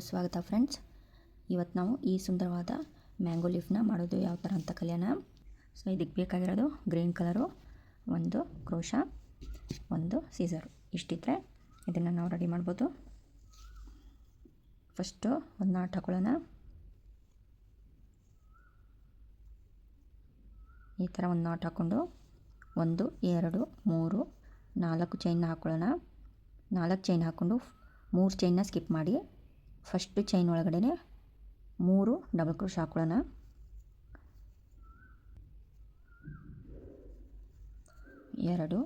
ಸ್ವಾಗತ ಫ್ರೆಂಡ್ಸ್. ಇವತ್ತು ನಾವು ಈ ಸುಂದರವಾದ ಮ್ಯಾಂಗೋ ಲೀಫ್ನ ಮಾಡೋದು ಯಾವ ಥರ ಅಂತ ಕಲಿಯೋಣ. ಸೊ ಇದಕ್ಕೆ ಬೇಕಾಗಿರೋದು ಗ್ರೀನ್ ಕಲರು, ಒಂದು ಕ್ರೋಶ, ಒಂದು ಸೀಸರು. ಇಷ್ಟಿದ್ರೆ ಇದನ್ನು ನಾವು ರೆಡಿ ಮಾಡ್ಬೋದು. ಫಸ್ಟು ಒಂದು ನಾಟ್ ಹಾಕೊಳ್ಳೋಣ. ಈ ಥರ ಒಂದು ನಾಟ್ ಹಾಕ್ಕೊಂಡು 1 2 3 4 ಚೈನ್ನ ಹಾಕ್ಕೊಳ್ಳೋಣ. 4 ಚೈನ್ ಹಾಕ್ಕೊಂಡು 3 ಚೈನ್ನ ಸ್ಕಿಪ್ ಮಾಡಿ ಫಸ್ಟು ಚೈನ್ ಒಳಗಡೆ 3 ಡಬಲ್ ಕ್ರೋಶ ಹಾಕ್ಕೊಳ್ಳೋಣ. 2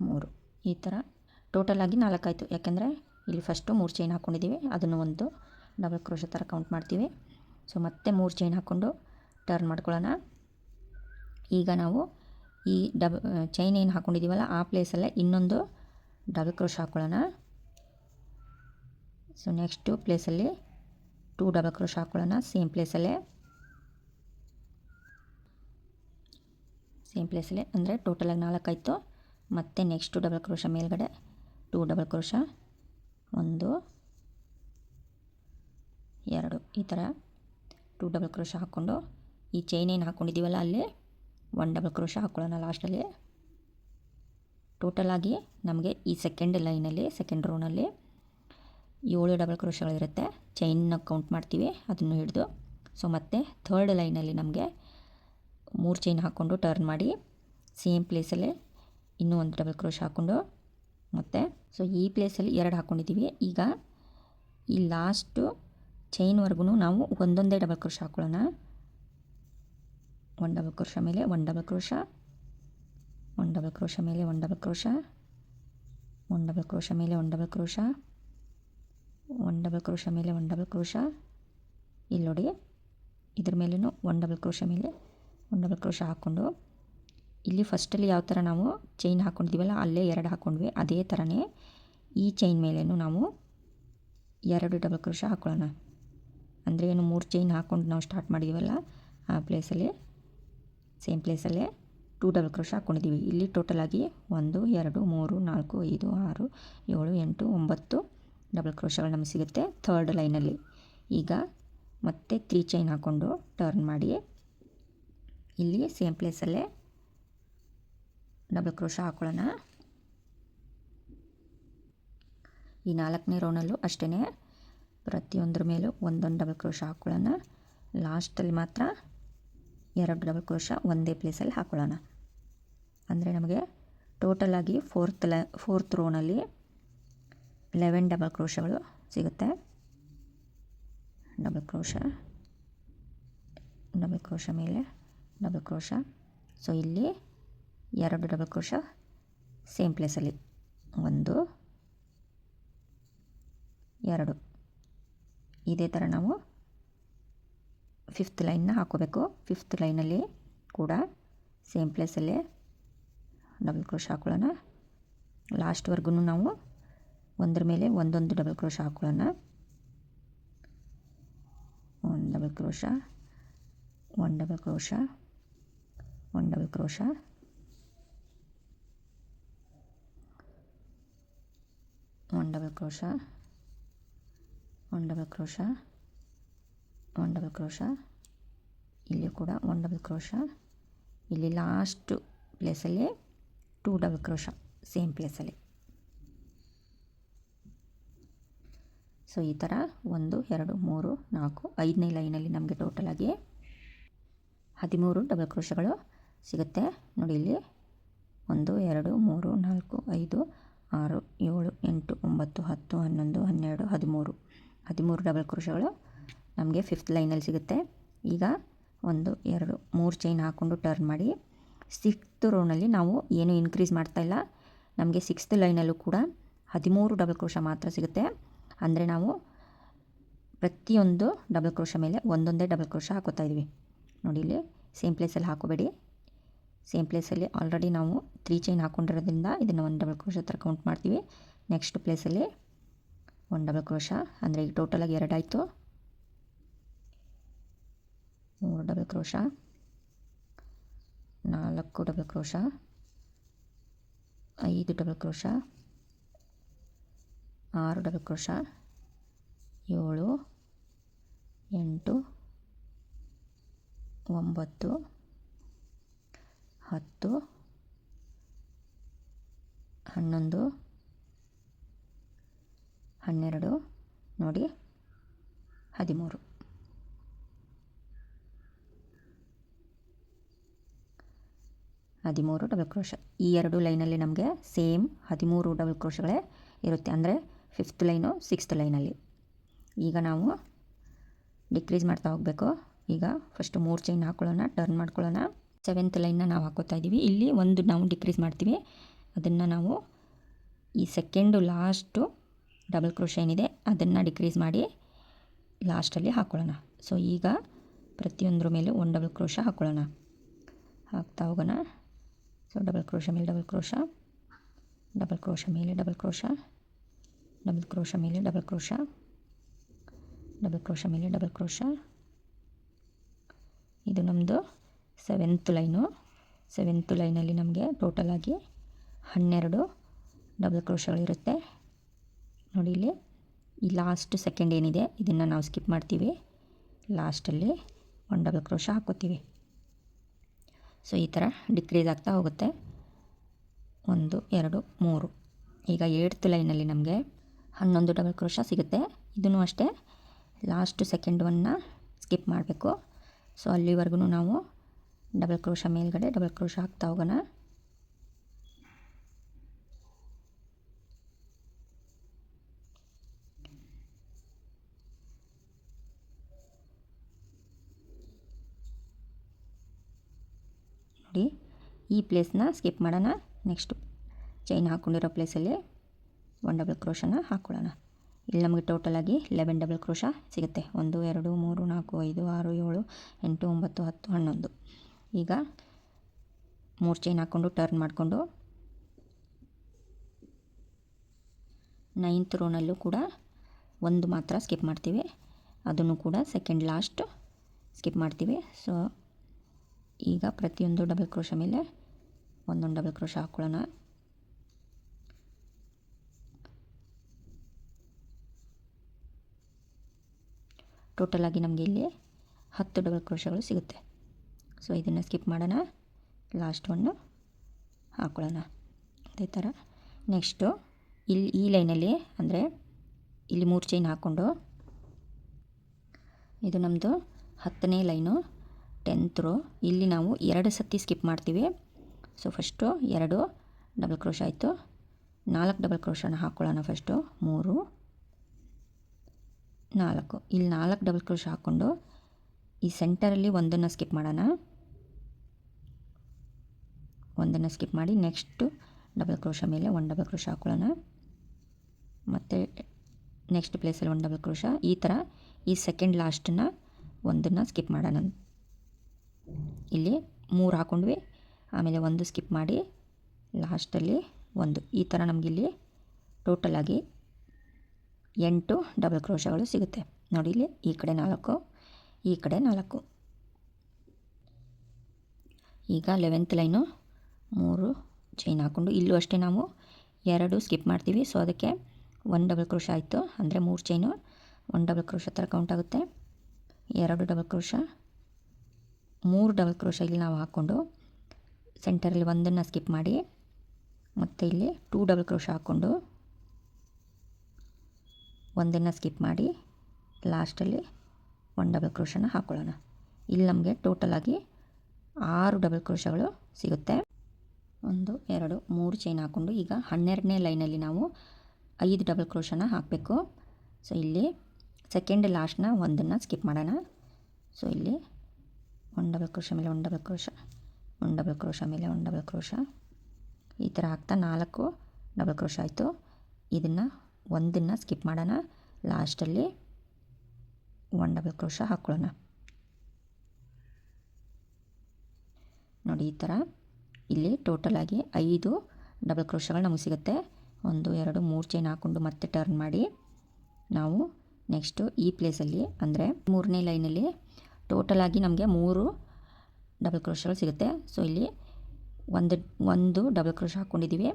3 ಈ ಥರ ಟೋಟಲಾಗಿ 4 ಆಯಿತು. ಯಾಕೆಂದರೆ ಇಲ್ಲಿ ಫಸ್ಟು 3 ಚೈನ್ ಹಾಕ್ಕೊಂಡಿದ್ದೀವಿ, ಅದನ್ನು ಒಂದು ಡಬಲ್ ಕ್ರೋಶ ಥರ ಕೌಂಟ್ ಮಾಡ್ತೀವಿ. ಸೊ ಮತ್ತೆ 3 ಚೈನ್ ಹಾಕ್ಕೊಂಡು ಟರ್ನ್ ಮಾಡ್ಕೊಳ್ಳೋಣ. ಈಗ ನಾವು ಈ ಚೈನ್ ಏನು ಹಾಕ್ಕೊಂಡಿದ್ದೀವಲ್ಲ ಆ ಪ್ಲೇಸಲ್ಲೇ ಇನ್ನೊಂದು ಡಬಲ್ ಕ್ರೋಶ ಹಾಕ್ಕೊಳ್ಳೋಣ. ಸೊ ನೆಕ್ಸ್ಟು ಪ್ಲೇಸಲ್ಲಿ 2 ಡಬಲ್ ಕ್ರೋಶ ಹಾಕ್ಕೊಳ್ಳೋಣ. ಸೇಮ್ ಪ್ಲೇಸಲ್ಲೇ ಅಂದರೆ ಟೋಟಲಾಗಿ 4 ಆಯಿತು. ಮತ್ತು ನೆಕ್ಸ್ಟು ಡಬಲ್ ಕ್ರೋಶ ಮೇಲ್ಗಡೆ 2 ಡಬಲ್ ಕ್ರೋಶ, 1 2 ಈ ಥರ 2 ಡಬಲ್ ಕ್ರೋಶ ಹಾಕ್ಕೊಂಡು ಈ ಚೈನ್ ಏನು ಹಾಕ್ಕೊಂಡಿದ್ದೀವಲ್ಲ ಅಲ್ಲಿ 1 ಡಬಲ್ ಕ್ರೋಶ ಹಾಕ್ಕೊಳ್ಳೋಣ ಲಾಸ್ಟಲ್ಲಿ. ಟೋಟಲಾಗಿ ನಮಗೆ ಈ ಸೆಕೆಂಡ್ ಲೈನಲ್ಲಿ, ಸೆಕೆಂಡ್ ರೋನಲ್ಲಿ 7 ಡಬಲ್ ಕ್ರೋಶಗಳಿರುತ್ತೆ. ಚೈನ್ನ ಕೌಂಟ್ ಮಾಡ್ತೀವಿ ಅದನ್ನು ಹಿಡಿದು. ಸೊ ಮತ್ತು ಥರ್ಡ್ ಲೈನಲ್ಲಿ ನಮಗೆ 3 ಚೈನ್ ಹಾಕ್ಕೊಂಡು ಟರ್ನ್ ಮಾಡಿ ಸೇಮ್ ಪ್ಲೇಸಲ್ಲೇ ಇನ್ನೂ ಒಂದು ಡಬಲ್ ಕ್ರೋಶ ಹಾಕ್ಕೊಂಡು ಮತ್ತು ಸೊ ಈ ಪ್ಲೇಸಲ್ಲಿ 2 ಹಾಕ್ಕೊಂಡಿದ್ದೀವಿ. ಈಗ ಈ ಲಾಸ್ಟು ಚೈನ್ವರೆಗೂ ನಾವು ಒಂದೊಂದೇ ಡಬಲ್ ಕ್ರೋಶ ಹಾಕ್ಕೊಳ್ಳೋಣ. 1 ಡಬಲ್ ಕ್ರೋಶ ಮೇಲೆ 1 ಡಬಲ್ ಕ್ರೋಶ, 1 ಡಬಲ್ ಕ್ರೋಶ ಮೇಲೆ 1 ಡಬಲ್ ಕ್ರೋಶ, 1 ಡಬಲ್ ಕ್ರೋಶ ಮೇಲೆ 1 ಡಬಲ್ ಕ್ರೋಶ, 1 ಡಬಲ್ ಕ್ರೋಶ ಮೇಲೆ 1 ಡಬಲ್ ಕ್ರೋಶ. ಇಲ್ಲಿ ನೋಡಿ, ಇದ್ರ ಮೇಲೂ 1 ಡಬಲ್ ಕ್ರೋಶ ಮೇಲೆ 1 ಡಬಲ್ ಕ್ರೋಶ ಹಾಕ್ಕೊಂಡು ಇಲ್ಲಿ ಫಸ್ಟಲ್ಲಿ ಯಾವ ಥರ ನಾವು ಚೈನ್ ಹಾಕ್ಕೊಂಡಿದ್ದೀವಲ್ಲ ಅಲ್ಲೇ 2 ಹಾಕ್ಕೊಂಡ್ವಿ, ಅದೇ ಥರನೇ ಈ ಚೈನ್ ಮೇಲೇನು ನಾವು 2 ಡಬಲ್ ಕ್ರೋಶ ಹಾಕ್ಕೊಳ್ಳೋಣ. ಅಂದರೆ ಏನು 3 ಚೈನ್ ಹಾಕ್ಕೊಂಡು ನಾವು ಸ್ಟಾರ್ಟ್ ಮಾಡಿದ್ದೀವಲ್ಲ ಆ ಪ್ಲೇಸಲ್ಲಿ, ಸೇಮ್ ಪ್ಲೇಸಲ್ಲೇ 2 ಡಬಲ್ ಕ್ರೋಶ ಹಾಕ್ಕೊಂಡಿದ್ದೀವಿ. ಇಲ್ಲಿ ಟೋಟಲಾಗಿ 1 2 3 4 5 6 7 8 9 ಡಬಲ್ ಕ್ರೋಶಗಳು ನಮಗೆ ಸಿಗುತ್ತೆ ಥರ್ಡ್ ಲೈನಲ್ಲಿ. ಈಗ ಮತ್ತೆ 3 ಚೈನ್ ಹಾಕ್ಕೊಂಡು ಟರ್ನ್ ಮಾಡಿ ಇಲ್ಲಿ ಸೇಮ್ ಪ್ಲೇಸಲ್ಲೇ ಡಬಲ್ ಕ್ರೋಶ ಹಾಕ್ಕೊಳ್ಳೋಣ. ಈ 4ನೇ ರೌಂಡಲ್ಲೂ ಅಷ್ಟೇ ಪ್ರತಿಯೊಂದರ ಮೇಲೂ ಒಂದೊಂದು ಡಬಲ್ ಕ್ರೋಶ ಹಾಕ್ಕೊಳ್ಳೋಣ. ಲಾಸ್ಟಲ್ಲಿ ಮಾತ್ರ 2 ಡಬಲ್ ಕ್ರೋಶ ಒಂದೇ ಪ್ಲೇಸಲ್ಲಿ ಹಾಕ್ಕೊಳ್ಳೋಣ. ಅಂದರೆ ನಮಗೆ ಟೋಟಲಾಗಿ ಫೋರ್ತ್ ರೋನಲ್ಲಿ 11 ಡಬಲ್ ಕ್ರೋಶಗಳು ಸಿಗುತ್ತೆ. ಡಬಲ್ ಕ್ರೋಶ, ಡಬಲ್ ಕ್ರೋಶ ಮೇಲೆ ಡಬಲ್ ಕ್ರೋಶ. ಸೊ ಇಲ್ಲಿ 2 ಡಬಲ್ ಕ್ರೋಶ ಸೇಮ್ ಪ್ಲೇಸಲ್ಲಿ 1 2 ಇದೇ ಥರ ನಾವು 5th ಲೈನ್ನ ಹಾಕ್ಕೋಬೇಕು. 5th ಲೈನಲ್ಲಿ ಕೂಡ ಸೇಮ್ ಪ್ಲೇಸಲ್ಲೇ ಡಬಲ್ ಕ್ರೋಶ ಹಾಕ್ಕೊಳ್ಳೋಣ. ಲಾಸ್ಟ್ವರೆಗೂ ನಾವು ಒಂದರ ಮೇಲೆ ಒಂದೊಂದು ಡಬಲ್ ಕ್ರೋಶ ಹಾಕ್ಕೊಳ್ಳೋಣ. 1 double crochet, 1 double crochet, 1 double crochet, 1 double crochet, 1 double crochet, 1 double crochet. ಇಲ್ಲಿ ಕೂಡ 1 ಡಬಲ್ ಕ್ರೋಶ. ಇಲ್ಲಿ ಲಾಸ್ಟ್ ಪ್ಲೇಸಲ್ಲಿ 2 ಡಬಲ್ ಕ್ರೋಶ ಸೇಮ್ ಪ್ಲೇಸಲ್ಲಿ. ಸೊ ಈ ಥರ 1 2 3 4 5ನೇ ಲೈನಲ್ಲಿ ನಮಗೆ ಟೋಟಲಾಗಿ 13 ಡಬಲ್ ಕ್ರೋಶಗಳು ಸಿಗುತ್ತೆ. ನೋಡಿ ಇಲ್ಲಿ 1 2 3 4 5 6 7 8 9 10 11 12 13 ಡಬಲ್ ಕ್ರೋಶಗಳು ನಮಗೆ 5th ಲೈನಲ್ಲಿ ಸಿಗುತ್ತೆ. ಈಗ 1 2 3 ಚೈನ್ ಹಾಕ್ಕೊಂಡು ಟರ್ನ್ ಮಾಡಿ 6th ರೋನಲ್ಲಿ ನಾವು ಏನೂ ಇನ್ಕ್ರೀಸ್ ಮಾಡ್ತಾಯಿಲ್ಲ. ನಮಗೆ 6th ಲೈನಲ್ಲೂ ಕೂಡ 13 ಡಬಲ್ ಕ್ರೋಶ ಮಾತ್ರ ಸಿಗುತ್ತೆ. ಅಂದರೆ ನಾವು ಪ್ರತಿಯೊಂದು ಡಬಲ್ ಕ್ರೋಶ ಮೇಲೆ ಒಂದೊಂದೇ ಡಬಲ್ ಕ್ರೋಶ ಹಾಕೋತಾ ಇದ್ದೀವಿ. ನೋಡಿ ಇಲ್ಲಿ ಸೇಮ್ ಪ್ಲೇಸಲ್ಲಿ ಹಾಕೋಬೇಡಿ. ಸೇಮ್ ಪ್ಲೇಸಲ್ಲಿ ಆಲ್ರೆಡಿ ನಾವು 3 ಚೈನ್ ಹಾಕ್ಕೊಂಡಿರೋದ್ರಿಂದ ಇದನ್ನು 1 ಡಬಲ್ ಕ್ರೋಶ ಥರ ಕೌಂಟ್ ಮಾಡ್ತೀವಿ. ನೆಕ್ಸ್ಟ್ ಪ್ಲೇಸಲ್ಲಿ 1 ಡಬಲ್ ಕ್ರೋಶ, ಅಂದರೆ ಈಗ ಟೋಟಲಾಗಿ 2 ಆಯಿತು. 3 double crochet, 4 double crochet, 5 double crochet, 6 double crochet, 7, 8, 9, 10, 11, 12 ನೋಡಿ 13. 13 ಡಬಲ್ ಕ್ರೋಶ. ಈ 2 ಲೈನಲ್ಲಿ ನಮಗೆ ಸೇಮ್ 13 ಡಬಲ್ ಕ್ರೋಶಗಳೇ ಇರುತ್ತೆ, ಅಂದರೆ 5th ಲೈನು 6th ಲೈನಲ್ಲಿ. ಈಗ ನಾವು ಡಿಕ್ರೀಸ್ ಮಾಡ್ತಾ ಹೋಗಬೇಕು. ಈಗ ಫಸ್ಟು 3 ಚೈನ್ ಹಾಕ್ಕೊಳ್ಳೋಣ, ಟರ್ನ್ ಮಾಡ್ಕೊಳ್ಳೋಣ. 7th ಲೈನ್ನ ನಾವು ಹಾಕೋತಾ ಇದ್ದೀವಿ. ಇಲ್ಲಿ ಒಂದು ನಾವು ಡಿಕ್ರೀಸ್ ಮಾಡ್ತೀವಿ, ಅದನ್ನು ನಾವು ಈ ಸೆಕೆಂಡು ಲಾಸ್ಟು ಡಬಲ್ ಕ್ರೋಶ ಏನಿದೆ ಅದನ್ನು ಡಿಕ್ರೀಸ್ ಮಾಡಿ ಲಾಸ್ಟಲ್ಲಿ ಹಾಕ್ಕೊಳ್ಳೋಣ. ಸೊ ಈಗ ಪ್ರತಿಯೊಂದರ ಮೇಲೆ 1 ಡಬಲ್ ಕ್ರೋಶ ಹಾಕ್ಕೊಳ್ಳೋಣ, ಹಾಕ್ತಾ ಹೋಗೋಣ. ಸೊ ಡಬಲ್ ಕ್ರೋಶ ಮೇಲೆ ಡಬಲ್ ಕ್ರೋಶ, ಡಬಲ್ ಕ್ರೋಶ ಮೇಲೆ ಡಬಲ್ ಕ್ರೋಶ, ಡಬಲ್ ಕ್ರೋಶ ಮೇಲೆ ಡಬಲ್ ಕ್ರೋಶ, ಡಬಲ್ ಕ್ರೋಶ ಮೇಲೆ ಡಬಲ್ ಕ್ರೋಶ. ಇದು ನಮ್ಮದು 7th ಲೈನು. 7th ಲೈನಲ್ಲಿ ನಮಗೆ ಟೋಟಲಾಗಿ 12 ಡಬಲ್ ಕ್ರೋಶಗಳಿರುತ್ತೆ. ನೋಡಿ ಇಲ್ಲಿ ಈ ಲಾಸ್ಟ್ ಸೆಕೆಂಡ್ ಏನಿದೆ ಇದನ್ನು ನಾವು ಸ್ಕಿಪ್ ಮಾಡ್ತೀವಿ, ಲಾಸ್ಟಲ್ಲಿ 1 ಡಬಲ್ ಕ್ರೋಶ ಹಾಕ್ಕೋತೀವಿ. ಸೊ ಈ ಥರ ಡಿಕ್ರೀಸ್ ಆಗ್ತಾ ಹೋಗುತ್ತೆ. 1, 2, 3. ಈಗ 8th ಲೈನಲ್ಲಿ ನಮಗೆ 11 ಡಬಲ್ ಕ್ರೋಶ ಸಿಗುತ್ತೆ. ಇದನ್ನು ಅಷ್ಟೇ ಲಾಸ್ಟ್ ಸೆಕೆಂಡ್ ಒನ್ನ ಸ್ಕಿಪ್ ಮಾಡಬೇಕು. ಸೊ ಅಲ್ಲಿವರೆಗೂ ನಾವು ಡಬಲ್ ಕ್ರೋಶ ಮೇಲ್ಗಡೆ ಡಬಲ್ ಕ್ರೋಶ ಹಾಕ್ತಾ ಹೋಗೋಣ. ನೋಡಿ ಈ ಪ್ಲೇಸ್ನ ಸ್ಕಿಪ್ ಮಾಡೋಣ. ನೆಕ್ಸ್ಟು ಚೈನ್ ಹಾಕ್ಕೊಂಡಿರೋ ಪ್ಲೇಸಲ್ಲಿ 1 ಡಬಲ್ ಕ್ರೋಶನ ಹಾಕ್ಕೊಳ್ಳೋಣ. ಇಲ್ಲಿ ನಮಗೆ ಟೋಟಲಾಗಿ 11 ಡಬಲ್ ಕ್ರೋಶ ಸಿಗುತ್ತೆ. 1, 2, 3, 4, 5, 6, 7, 8, 9, 10, 11. ಈಗ 3 ಚೈನ್ ಹಾಕ್ಕೊಂಡು ಟರ್ನ್ ಮಾಡಿಕೊಂಡು 9th ರೋನಲ್ಲೂ ಕೂಡ ಒಂದು ಮಾತ್ರ ಸ್ಕಿಪ್ ಮಾಡ್ತೀವಿ, ಅದನ್ನು ಕೂಡ ಸೆಕೆಂಡ್ ಲಾಸ್ಟ್ ಸ್ಕಿಪ್ ಮಾಡ್ತೀವಿ. ಸೊ ಈಗ ಪ್ರತಿಯೊಂದು ಡಬಲ್ ಕ್ರೋಶ ಮೇಲೆ ಒಂದೊಂದು ಡಬಲ್ ಕ್ರೋಶ ಹಾಕ್ಕೊಳ್ಳೋಣ. ಟೋಟಲಾಗಿ ನಮಗೆ ಇಲ್ಲಿ 10 ಡಬಲ್ ಕ್ರೋಶಗಳು ಸಿಗುತ್ತೆ. ಸೊ ಇದನ್ನು ಸ್ಕಿಪ್ ಮಾಡೋಣ, ಲಾಸ್ಟ್ ಒನ್ನು ಹಾಕ್ಕೊಳ್ಳೋಣ. ಅದೇ ಥರ ನೆಕ್ಸ್ಟು ಇಲ್ಲಿ ಈ ಲೈನಲ್ಲಿ ಅಂದರೆ ಇಲ್ಲಿ 3 ಚೈನ್ ಹಾಕ್ಕೊಂಡು, ಇದು ನಮ್ಮದು 10ನೇ ಲೈನು 10th ರೋ. ಇಲ್ಲಿ ನಾವು 2 ಸತಿ ಸ್ಕಿಪ್ ಮಾಡ್ತೀವಿ. ಸೊ ಫಸ್ಟು 2 ಡಬಲ್ ಕ್ರೋಶ ಆಯಿತು, 4 ಡಬಲ್ ಕ್ರೋಶನ ಹಾಕ್ಕೊಳ್ಳೋಣ. ಫಸ್ಟು 3, 4. ಇಲ್ಲಿ 4 ಡಬಲ್ ಕ್ರೋಶ ಹಾಕ್ಕೊಂಡು ಈ ಸೆಂಟರಲ್ಲಿ ಒಂದನ್ನು ಸ್ಕಿಪ್ ಮಾಡೋಣ. ಒಂದನ್ನು ಸ್ಕಿಪ್ ಮಾಡಿ ನೆಕ್ಸ್ಟು ಡಬಲ್ ಕ್ರೋಶ ಮೇಲೆ 1 ಡಬಲ್ ಕ್ರೋಶ ಹಾಕ್ಕೊಳ್ಳೋಣ. ಮತ್ತು ನೆಕ್ಸ್ಟ್ ಪ್ಲೇಸಲ್ಲಿ 1 ಡಬಲ್ ಕ್ರೋಶ. ಈ ಥರ ಈ ಸೆಕೆಂಡ್ ಲಾಸ್ಟನ್ನು ಒಂದನ್ನು ಸ್ಕಿಪ್ ಮಾಡೋಣ. ಇಲ್ಲಿ 3 ಹಾಕ್ಕೊಂಡ್ವಿ, ಆಮೇಲೆ 1 ಸ್ಕಿಪ್ ಮಾಡಿ ಲಾಸ್ಟಲ್ಲಿ 1. ಈ ಥರ ನಮಗಿಲ್ಲಿ ಟೋಟಲಾಗಿ 8 ಡಬಲ್ ಕ್ರೋಶಗಳು ಸಿಗುತ್ತೆ. ನೋಡಿ ಇಲ್ಲಿ ಈ ಕಡೆ 4, ಈ ಕಡೆ 4. ಈಗ 11th ಲೈನು 3 ಚೈನ್ ಹಾಕ್ಕೊಂಡು ಇಲ್ಲೂ ಅಷ್ಟೇ ನಾವು 2 ಸ್ಕಿಪ್ ಮಾಡ್ತೀವಿ. ಸೊ ಅದಕ್ಕೆ 1 ಡಬಲ್ ಕ್ರೋಶ ಆಯಿತು, ಅಂದರೆ 3 ಚೈನು 1 ಡಬಲ್ ಕ್ರೋಶ ಥರ ಕೌಂಟ್ ಆಗುತ್ತೆ. 2 ಡಬಲ್ ಕ್ರೋಶ, 3 ಡಬಲ್ ಕ್ರೋಶ ಇಲ್ಲಿ ನಾವು ಹಾಕ್ಕೊಂಡು ಸೆಂಟರಲ್ಲಿ ಒಂದನ್ನು ಸ್ಕಿಪ್ ಮಾಡಿ ಮತ್ತು ಇಲ್ಲಿ 2 ಡಬಲ್ ಕ್ರೋಶ ಹಾಕ್ಕೊಂಡು ಒಂದನ್ನು ಸ್ಕಿಪ್ ಮಾಡಿ ಲಾಸ್ಟಲ್ಲಿ 1 ಡಬಲ್ ಕ್ರೋಶನ ಹಾಕ್ಕೊಳ್ಳೋಣ. ಇಲ್ಲಿ ನಮಗೆ ಟೋಟಲಾಗಿ 6 ಡಬಲ್ ಕ್ರೋಶಗಳು ಸಿಗುತ್ತೆ. 1, 2, 3 ಚೈನ್ ಹಾಕ್ಕೊಂಡು ಈಗ 12ನೇ ಲೈನಲ್ಲಿ ನಾವು 5 ಡಬಲ್ ಕ್ರೋಶನ ಹಾಕಬೇಕು. ಸೊ ಇಲ್ಲಿ ಸೆಕೆಂಡ್ ಲಾಸ್ಟ್ನ ಒಂದನ್ನು ಸ್ಕಿಪ್ ಮಾಡೋಣ. ಸೊ ಇಲ್ಲಿ 1 ಡಬಲ್ ಕ್ರೋಶ ಮೇಲೆ 1 ಡಬಲ್ ಕ್ರೋಶ, 1 ಡಬಲ್ ಕ್ರೋಶ ಮೇಲೆ 1 ಡಬಲ್ ಕ್ರೋಶ, ಈ ಥರ ಹಾಕ್ತಾ 4 ಡಬಲ್ ಕ್ರೋಶ ಆಯಿತು. ಇದನ್ನು ಒಂದನ್ನು ಸ್ಕಿಪ್ ಮಾಡೋಣ, ಲಾಸ್ಟಲ್ಲಿ 1 ಡಬಲ್ ಕ್ರೋಶ ಹಾಕ್ಕೊಳ್ಳೋಣ. ನೋಡಿ ಈ ಥರ ಇಲ್ಲಿ ಟೋಟಲಾಗಿ 5 ಡಬಲ್ ಕ್ರೋಶಗಳು ನಮಗೆ ಸಿಗುತ್ತೆ. 1, 2, 3 ಚೈನ್ ಹಾಕ್ಕೊಂಡು ಮತ್ತೆ ಟರ್ನ್ ಮಾಡಿ ನಾವು ನೆಕ್ಸ್ಟು ಈ ಪ್ಲೇಸಲ್ಲಿ ಅಂದರೆ 3ನೇ ಲೈನಲ್ಲಿ ಟೋಟಲಾಗಿ ನಮಗೆ 3 ಡಬಲ್ ಕ್ರೋಶಗಳು ಸಿಗುತ್ತೆ. ಸೊ ಇಲ್ಲಿ ಒಂದು ಡಬಲ್ ಕ್ರೋಶ ಹಾಕ್ಕೊಂಡಿದ್ದೀವಿ.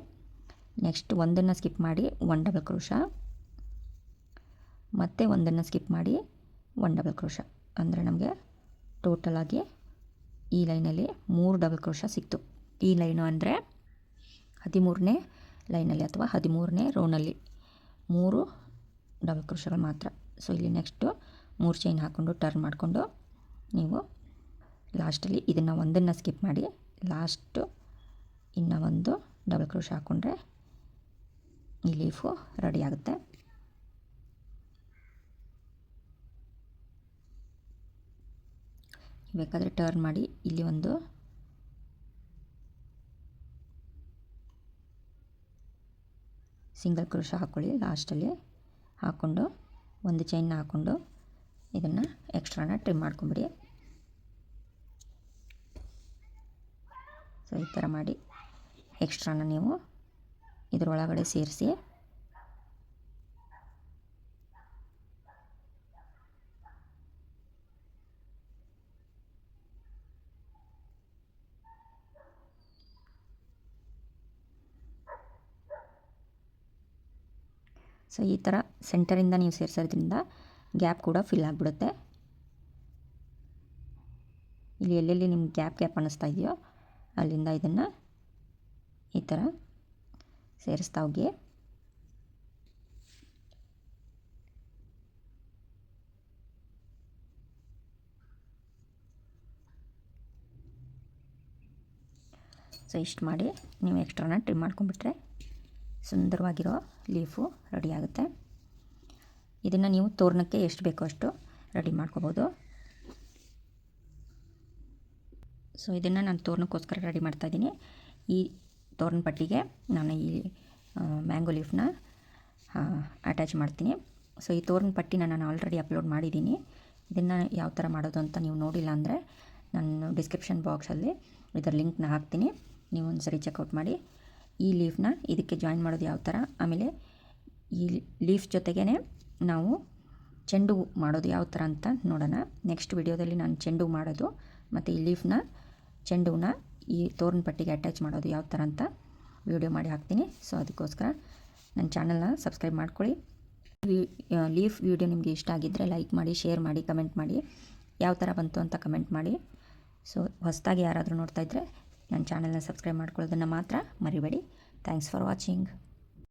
ನೆಕ್ಸ್ಟ್ ಒಂದನ್ನು ಸ್ಕಿಪ್ ಮಾಡಿ 1 ಡಬಲ್ ಕ್ರೋಶ, ಮತ್ತೆ ಒಂದನ್ನು ಸ್ಕಿಪ್ ಮಾಡಿ 1 ಡಬಲ್ ಕ್ರೋಶ, ಅಂದರೆ ನಮಗೆ ಟೋಟಲಾಗಿ ಈ ಲೈನಲ್ಲಿ 3 ಡಬಲ್ ಕ್ರೋಶ ಸಿಕ್ತು. ಈ ಲೈನು ಅಂದರೆ 13ನೇ ಲೈನಲ್ಲಿ ಅಥವಾ 13ನೇ ರೋನಲ್ಲಿ 3 ಡಬಲ್ ಕ್ರೋಶಗಳು ಮಾತ್ರ. ಸೊ ಇಲ್ಲಿ ನೆಕ್ಸ್ಟು 3 ಚೈನ್ ಹಾಕ್ಕೊಂಡು ಟರ್ನ್ ಮಾಡಿಕೊಂಡು ನೀವು ಲಾಸ್ಟಲ್ಲಿ ಇದನ್ನು ಒಂದನ್ನು ಸ್ಕಿಪ್ ಮಾಡಿ ಲಾಸ್ಟು ಇನ್ನೂ ಒಂದು ಡಬಲ್ ಕ್ರೋಶ ಹಾಕ್ಕೊಂಡ್ರೆ ಈ ಲೀಫು ರೆಡಿ ಆಗುತ್ತೆ. ಬೇಕಾದರೆ ಟರ್ನ್ ಮಾಡಿ ಇಲ್ಲಿ ಒಂದು ಸಿಂಗಲ್ ಕ್ರೋಶ ಹಾಕ್ಕೊಳ್ಳಿ. ಲಾಸ್ಟಲ್ಲಿ ಹಾಕ್ಕೊಂಡು ಒಂದು ಚೈನ್ನ ಹಾಕ್ಕೊಂಡು ಇದನ್ನು ಎಕ್ಸ್ಟ್ರಾನ ಟ್ರಿಮ್ ಮಾಡ್ಕೊಂಬಿಡಿ. ಸೊ ಈ ಥರ ಮಾಡಿ ಎಕ್ಸ್ಟ್ರಾನ ನೀವು ಇದರೊಳಗಡೆ ಸೇರಿಸಿ ಸೊ ಈ ಥರ ಸೆಂಟರಿಂದ ನೀವು ಸೇರಿಸೋದ್ರಿಂದ ಗ್ಯಾಪ್ ಕೂಡ ಫಿಲ್ ಆಗಿಬಿಡುತ್ತೆ. ಇಲ್ಲಿ ಎಲ್ಲೆಲ್ಲಿ ನಿಮ್ಗೆ ಗ್ಯಾಪ್ ಅನ್ನಿಸ್ತಾ ಇದೆಯೋ ಅಲ್ಲಿಂದ ಇದನ್ನು ಈ ಥರ ಸೇರಿಸ್ತಾ ಹೋಗಿ. ಸೊ ಇಷ್ಟು ಮಾಡಿ ನೀವು ಎಕ್ಸ್ಟ್ರಾನ ಟ್ರಿಮ್ ಮಾಡ್ಕೊಂಬಿಟ್ರೆ ಸುಂದರವಾಗಿರೋ ಲೀಫು ರೆಡಿ ಆಗುತ್ತೆ. ಇದನ್ನು ನೀವು ತೋರಣಕ್ಕೆ ಎಷ್ಟು ಬೇಕೋ ಅಷ್ಟು ರೆಡಿ ಮಾಡ್ಕೋಬೋದು. ಸೊ ಇದನ್ನು ನಾನು ತೋರಣಕ್ಕೋಸ್ಕರ ರೆಡಿ ಮಾಡ್ತಾಯಿದ್ದೀನಿ. ಈ ತೋರಣ ಪಟ್ಟಿಗೆ ನಾನು ಈ ಮ್ಯಾಂಗೋ ಲೀಫ್ನ ಅಟ್ಯಾಚ್ ಮಾಡ್ತೀನಿ. ಸೊ ಈ ತೋರಣ ಪಟ್ಟಿನ ನಾನು ಆಲ್ರೆಡಿ ಅಪ್ಲೋಡ್ ಮಾಡಿದ್ದೀನಿ. ಇದನ್ನು ಯಾವ ಥರ ಮಾಡೋದು ಅಂತ ನೀವು ನೋಡಿಲ್ಲ ಅಂದರೆ ನಾನು ಡಿಸ್ಕ್ರಿಪ್ಷನ್ ಬಾಕ್ಸಲ್ಲಿ ಇದರ ಲಿಂಕ್ನ ಹಾಕ್ತೀನಿ, ನೀವು ಒಂದು ಸರಿ ಚೆಕ್ಔಟ್ ಮಾಡಿ. ಈ ಲೀಫ್ನ ಇದಕ್ಕೆ ಜಾಯಿನ್ ಮಾಡೋದು ಯಾವ ಥರ, ಆಮೇಲೆ ಈ ಲೀಫ್ ಜೊತೆಗೇ ನಾವು ಚೆಂಡು ಮಾಡೋದು ಯಾವ ಥರ ಅಂತ ನೋಡೋಣ. ನೆಕ್ಸ್ಟ್ ವಿಡಿಯೋದಲ್ಲಿ ನಾನು ಚೆಂಡು ಮಾಡೋದು ಮತ್ತು ಈ ಲೀಫ್ನ ಚೆಂಡುನ ಈ ತೋರಣ ಪಟ್ಟಿಗೆ ಅಟ್ಯಾಚ್ ಮಾಡೋದು ಯಾವ ಥರ ಅಂತ ವಿಡಿಯೋ ಮಾಡಿ ಹಾಕ್ತೀನಿ. ಸೊ ಅದಕ್ಕೋಸ್ಕರ ನನ್ನ ಚಾನಲ್ನ ಸಬ್ಸ್ಕ್ರೈಬ್ ಮಾಡ್ಕೊಳ್ಳಿ. ಲೀಫ್ ವಿಡಿಯೋ ನಿಮಗೆ ಇಷ್ಟ ಆಗಿದ್ದರೆ ಲೈಕ್ ಮಾಡಿ, ಶೇರ್ ಮಾಡಿ, ಕಮೆಂಟ್ ಮಾಡಿ, ಯಾವ ಥರ ಬಂತು ಅಂತ ಕಮೆಂಟ್ ಮಾಡಿ. ಸೊ ಹೊಸದಾಗಿ ಯಾರಾದರೂ ನೋಡ್ತಾಯಿದ್ರೆ ನನ್ನ ಚಾನಲ್ನ ಸಬ್ಸ್ಕ್ರೈಬ್ ಮಾಡ್ಕೊಳ್ಳೋದನ್ನು ಮಾತ್ರ ಮರಿಬೇಡಿ. Thanks for watching.